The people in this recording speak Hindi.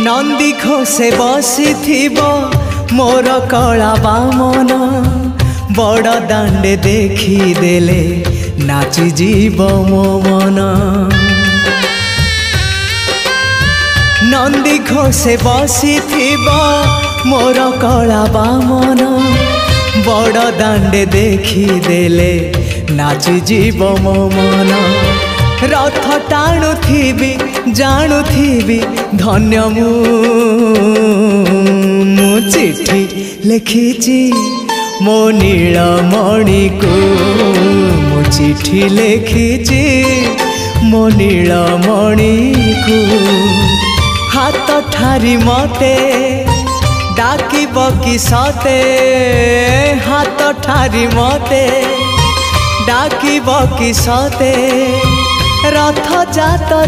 नंदी घोषे बसी मोर कला बामन बड़ दांडे देखी देले नाची जीव मो मन। नंदी घोषे बसी मोर कला बामन बड़ दांडे देखी देले नाची जीव मो मन। रथ टाणुथिबी जाणुथिबी धन्य मु चिट्ठी लिखिची मो नीलमणि को मु चिट्ठी लिखिची मो नीलमणि को। हाथ ठारी मते डाकिब कि सते हाथ ठारी मते डाकिब कि सते रथ जातर